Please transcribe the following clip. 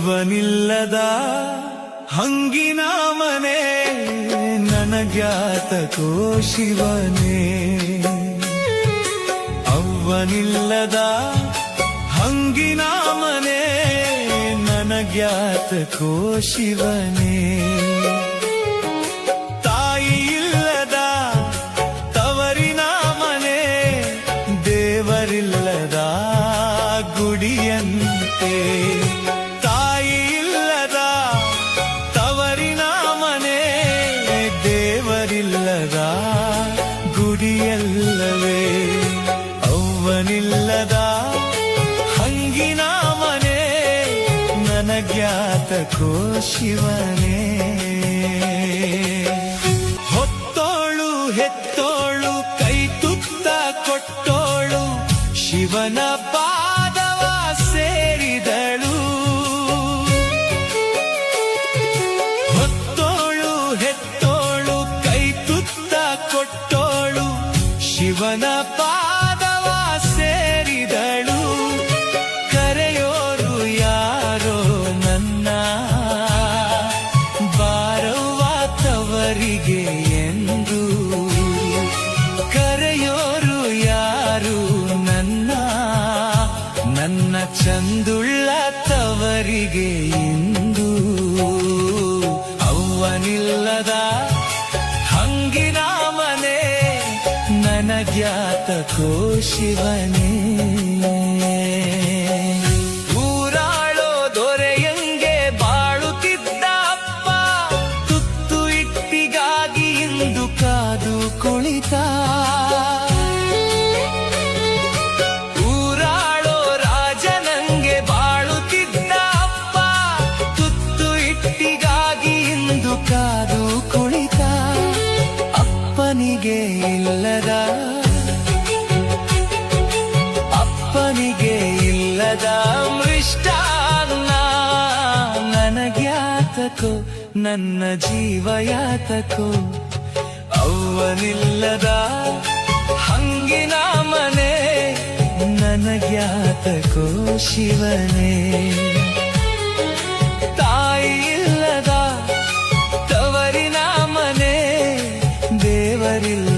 ಅವ್ವನಿಲ್ಲದ ಹಂಗಿನ ಮನೆ ನನಗ್ಯಾತಕೋ ಶಿವನೇ. ಅವ್ವನಿಲ್ಲದ ಹಂಗಿನ ಮನೆ ನನಗ್ಯಾತಕೋ ಶಿವನೇ. ತಾಯಿ ಇಲ್ಲದ ತವರಿನ ಮನೆ ದೇವರಿಲ್ಲದ ಗುಡಿಯಂತೆ. ತಾಯಿ ಇಲ್ಲದ ತವರಿನ ಮನೆ ದೇವರಿಲ್ಲದ ಗುಡಿಯಲ್ಲವೇ. ಅವ್ವನಿಲ್ಲದ ಹಂಗಿನ ಮನೆ ನನಗ್ಯಾತಕೋ ಶಿವನೇ. ಹೊತ್ತೋಳು ಹೆತ್ತೋಳು ಕೈ ತುತ್ತ ಕೊಟ್ಟೋಳು ಶಿವನ ಪಾದವ ಸೇರಿದಳು. ಹೊತ್ತೋಳು ಹೆತ್ತೋಳು ಕೈ ತುತ್ತ ಕೊಟ್ಟೋಳು ಶಿವನ ಪಾದವ ಸೇರಿದಳು. ಕರೆಯೋರು ಯಾರೋ ನನ್ನ ಬಾರವ್ವ ತವರಿಗೆ ಎಂದು. ಕರೆಯೋರು ಯಾರು ನನ್ನ ಚಂದುಳ್ಳ ತವರಿಗೆ ಇಂದು. ಅವ್ವನಿಲ್ಲದ ಹಂಗಿನ ಮನೆ ನನಗ್ಯಾತಕೋ ಶಿವನೇ. ಊರಾಳೋ ದೊರೆಯಂಗೆ ಬಾಳುತ್ತಿದ್ದ ಅಪ್ಪ ತುತ್ತು ಇಟ್ಟಿಗಾಗಿ ಇಂದು ಕಾದು ಕುಳಿತ. ಊರಾಳೋ ರಾಜನಂಗೆ ಬಾಳುತ್ತಿದ್ದ ಅಪ್ಪ ತುತ್ತು ಇಟ್ಟಿಗಾಗಿ ಇಂದು ಕಾದು ಕುಳಿತ. ಅಪ್ಪನಿಗೆ ಇಲ್ಲದ ಮೃಷ್ಟಾನ್ನ ನನಗ್ಯಾತಕೋ ನನ್ನ ಜೀವ ಯಾತಕೋ. ಅವ್ವನಿಲ್ಲದ ಹಂಗಿನ ಮನೆ ನನಗ್ಯಾತಕೋ ಶಿವನೇ. ತಾಯಿ ಇಲ್ಲದ ತವರಿನ ಮನೆ ದೇವರಿಲ್ಲ